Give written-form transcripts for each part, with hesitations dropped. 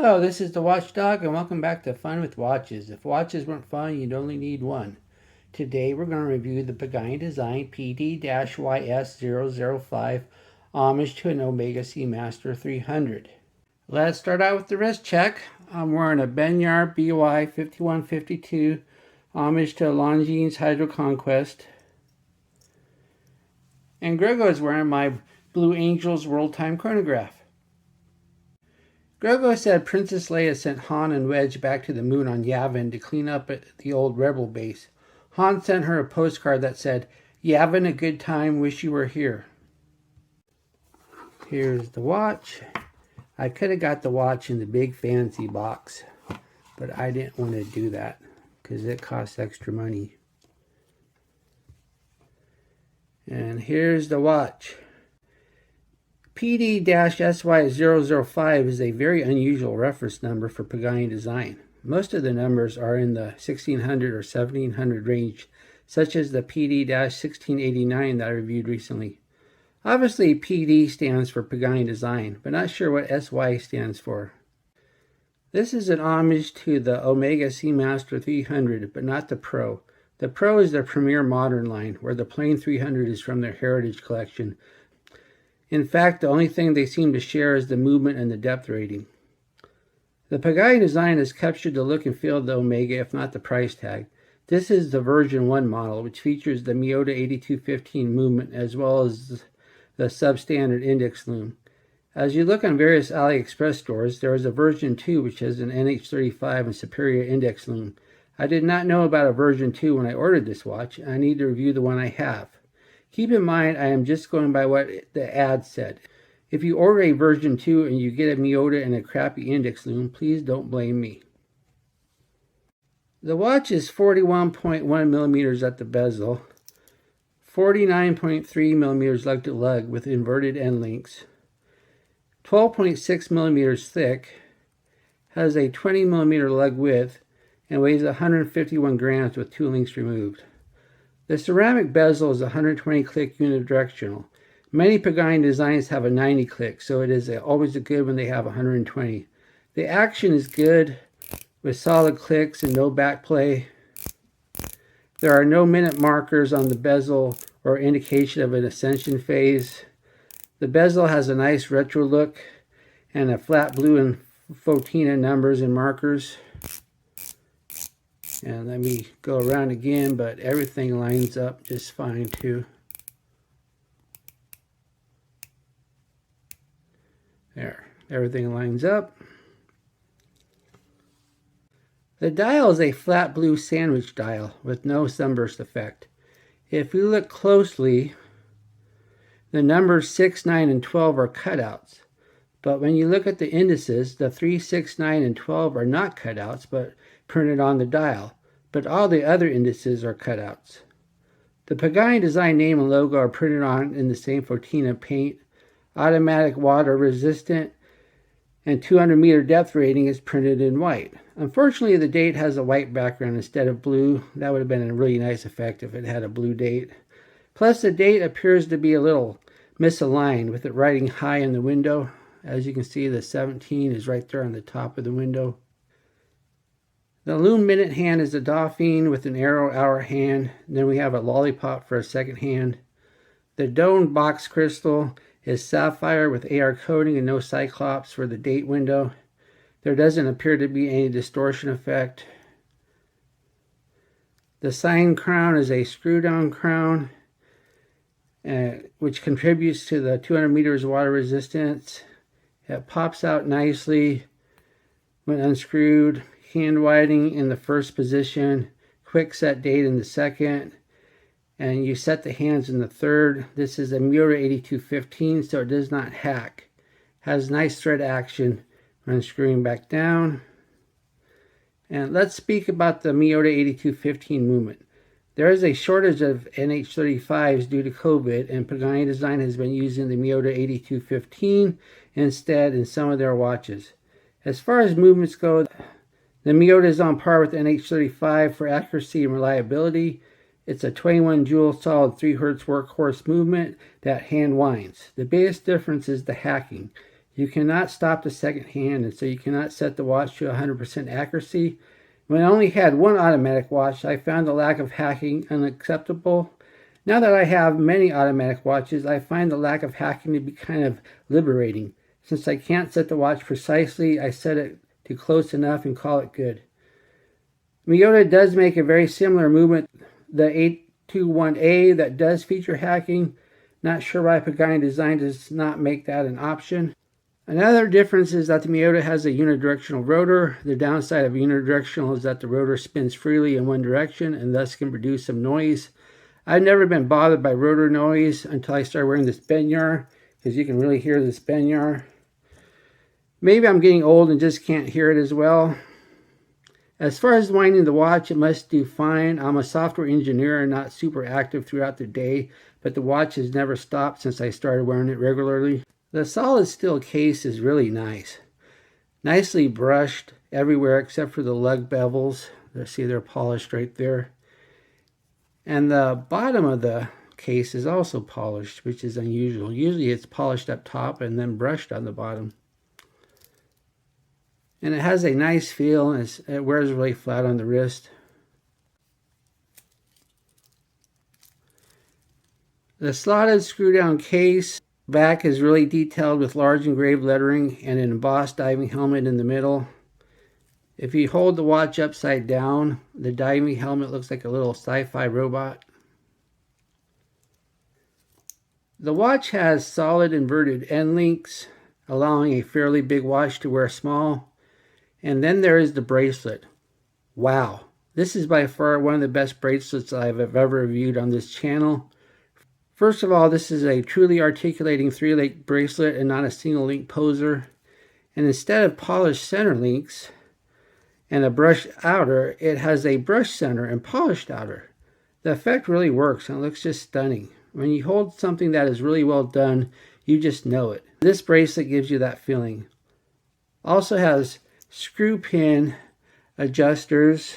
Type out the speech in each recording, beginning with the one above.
Hello, this is the Watchdog, and welcome back to Fun with Watches. If watches weren't fun, you'd only need one. Today we're going to review the Pagani Design PD-SY005 Homage to an Omega Seamaster 300. Let's start out with the wrist check. I'm wearing a Benyar BY 5152 Homage to Longines Hydro Conquest. And Grego is wearing my Blue Angels World Time Chronograph. Grego said Princess Leia sent Han and Wedge back to the moon on Yavin to clean up at the old rebel base. Han sent her a postcard that said, "Yavin, a good time, wish you were here." Here's the watch. I could have got the watch in the big fancy box, but I didn't want to do that because it costs extra money. And here's the watch. PD-SY005 is a very unusual reference number for Pagani Design. Most of the numbers are in the 1600 or 1700 range, such as the PD-1689 that I reviewed recently. Obviously, PD stands for Pagani Design, but not sure what SY stands for. This is an homage to the Omega Seamaster 300, but not the Pro. The Pro is their premier modern line, where the plain 300 is from their Heritage collection. In fact, the only thing they seem to share is the movement and the depth rating. The Pagani Design has captured the look and feel of the Omega, if not the price tag. This is the version 1 model, which features the Miyota 8215 movement as well as the substandard index loom. As you look on various AliExpress stores, there is a version 2 which has an NH35 and superior index loom. I did not know about a version 2 when I ordered this watch. I need to review the one I have. Keep in mind, I am just going by what the ad said. If you order a version 2 and you get a Miyota and a crappy index loom, please don't blame me. The watch is 41.1 millimeters at the bezel, 49.3 millimeters lug to lug with inverted end links, 12.6 millimeters thick, has a 20 millimeter lug width, and weighs 151 grams with 2 links removed. The ceramic bezel is 120 click unidirectional. Many Pagani designs have a 90 click, so it is always good when they have 120. The action is good with solid clicks and no back play. There are no minute markers on the bezel or indication of an ascension phase. The bezel has a nice retro look and a flat blue and Fotina numbers and markers. And let me go around again, but everything lines up just fine too. There, everything lines up. The dial is a flat blue sandwich dial with no sunburst effect. If you look closely, the numbers 6, 9, and 12 are cutouts. But when you look at the indices, the 3, 6, 9, and 12 are not cutouts, but printed on the dial, but all the other indices are cutouts. The Pagani Design name and logo are printed on in the same Fotina paint. Automatic water resistant and 200 meter depth rating is printed in white. Unfortunately, the date has a white background instead of blue. That would have been a really nice effect if it had a blue date. Plus, the date appears to be a little misaligned with it writing high in the window. As you can see, the 17 is right there on the top of the window. The loom minute hand is a Dauphine with an arrow hour hand. Then we have a lollipop for a second hand. The dome box crystal is sapphire with AR coating and no cyclops for the date window. There doesn't appear to be any distortion effect. The sign crown is a screw down crown, which contributes to the 200 meters water resistance. It pops out nicely when unscrewed. Hand widening in the first position, quick set date in the second, and you set the hands in the third. This is a Miyota 8215, so it does not hack. Has nice thread action when screwing back down. And let's speak about the Miyota 8215 movement. There is a shortage of NH35s due to COVID, and Pagani Design has been using the Miyota 8215 instead in some of their watches. As far as movements go, the Miyota is on par with NH35 for accuracy and reliability. It's a 21 joule solid 3 Hz workhorse movement that hand winds. The biggest difference is the hacking. You cannot stop the second hand, and so you cannot set the watch to 100% accuracy. When I only had one automatic watch, I found the lack of hacking unacceptable. Now that I have many automatic watches, I find the lack of hacking to be kind of liberating. Since I can't set the watch precisely, I set it to close enough and call it good. Miyota does make a very similar movement, the 821A, that does feature hacking. Not sure why Pagani Design does not make that an option. Another difference is that the Miyota has a unidirectional rotor. The downside of unidirectional is that the rotor spins freely in one direction and thus can produce some noise. I've never been bothered by rotor noise until I started wearing this benyar, because you can really hear this benyar. Maybe I'm getting old and just can't hear it as well. As far as winding the watch, it must do fine. I'm a software engineer and not super active throughout the day, but the watch has never stopped since I started wearing it regularly. The solid steel case is really nice. Nicely brushed everywhere except for the lug bevels. See, they're polished right there. And the bottom of the case is also polished, which is unusual. Usually it's polished up top and then brushed on the bottom. And it has a nice feel, and it wears really flat on the wrist. The slotted screw-down case back is really detailed with large engraved lettering and an embossed diving helmet in the middle. If you hold the watch upside down, the diving helmet looks like a little sci-fi robot. The watch has solid inverted end links, allowing a fairly big watch to wear small. And then there is the bracelet. Wow, this is by far one of the best bracelets I've ever reviewed on this channel. First of all, this is a truly articulating 3-link bracelet and not a single link poser. And instead of polished center links and a brushed outer, it has a brushed center and polished outer. The effect really works and it looks just stunning. When you hold something that is really well done, you just know it. This bracelet gives you that feeling. Also has screw pin adjusters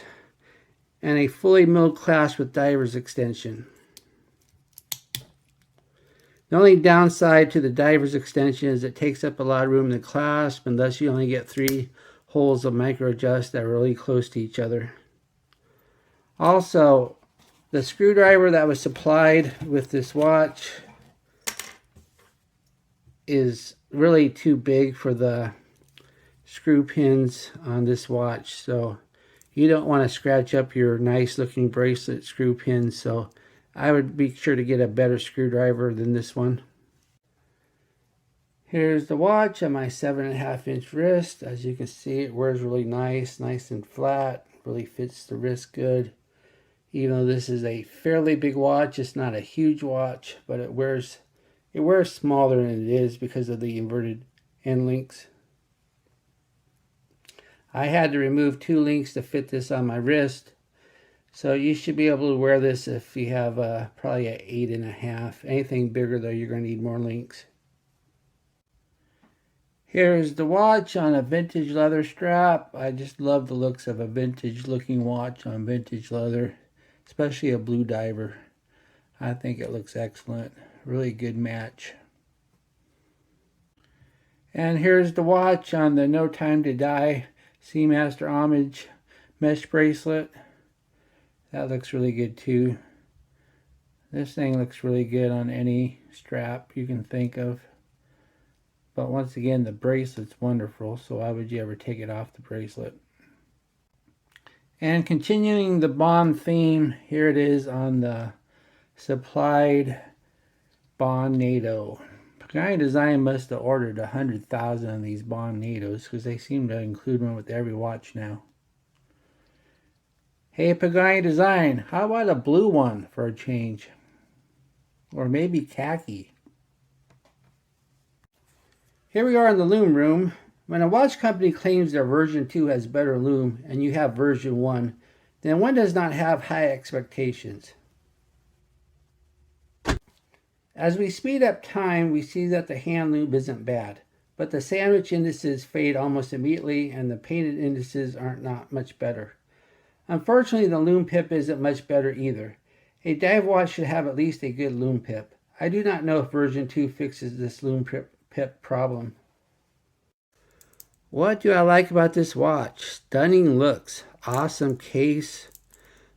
and a fully milled clasp with diver's extension. The only downside to the diver's extension is it takes up a lot of room in the clasp, and thus you only get 3 holes of micro adjust that are really close to each other. Also, the screwdriver that was supplied with this watch is really too big for the screw pins on this watch, so you don't want to scratch up your nice looking bracelet screw pins, so I would be sure to get a better screwdriver than this one. Here's the watch on my 7.5-inch wrist. As you can see, it wears really nice and flat, really fits the wrist good. Even though this is a fairly big watch, it's not a huge watch, but it wears smaller than it is because of the inverted end links. I had to remove 2 links to fit this on my wrist. So you should be able to wear this if you have probably an 8.5. Anything bigger though, you're going to need more links. Here's the watch on a vintage leather strap. I just love the looks of a vintage looking watch on vintage leather, especially a blue diver. I think it looks excellent. Really good match. And here's the watch on the No Time to Die Seamaster Homage mesh bracelet. That looks really good too. This thing looks really good on any strap you can think of. But once again, the bracelet's wonderful, so why would you ever take it off the bracelet? And continuing the Bond theme, here it is on the supplied Bond NATO. Pagani Design must have ordered 100,000 of these Bond NATOs, because they seem to include one with every watch now. Hey Pagani Design, how about a blue one for a change? Or maybe khaki. Here we are in the loom room. When a watch company claims their version 2 has better loom and you have version 1, then one does not have high expectations. As we speed up time, we see that the hand loom isn't bad, but the sandwich indices fade almost immediately and the painted indices aren't not much better. Unfortunately, the loom pip isn't much better either. A dive watch should have at least a good loom pip. I do not know if version 2 fixes this loom pip problem. What do I like about this watch? Stunning looks, awesome case,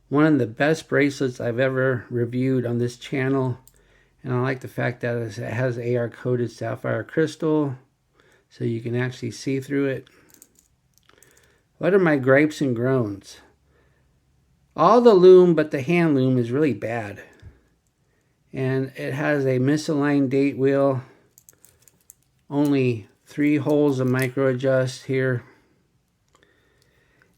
one of the best bracelets I've ever reviewed on this channel. And I like the fact that it has AR coated sapphire crystal, so you can actually see through it. What are my gripes and groans? All the loom but the hand loom is really bad. And it has a misaligned date wheel. Only 3 holes of micro adjust here.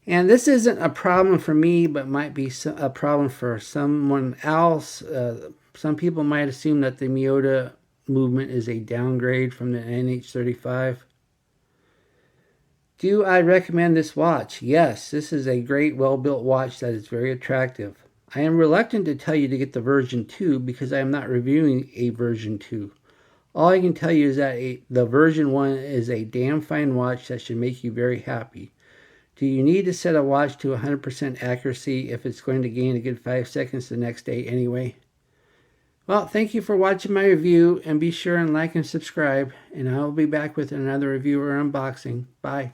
And this isn't a problem for me, but might be a problem for someone else. Some people might assume that the Miyota movement is a downgrade from the NH35. Do I recommend this watch? Yes, this is a great, well-built watch that is very attractive. I am reluctant to tell you to get the version 2 because I am not reviewing a version 2. All I can tell you is that the version 1 is a damn fine watch that should make you very happy. Do you need to set a watch to 100% accuracy if it's going to gain a good 5 seconds the next day anyway? Well, thank you for watching my review, and be sure and like and subscribe, and I will be back with another review or unboxing. Bye.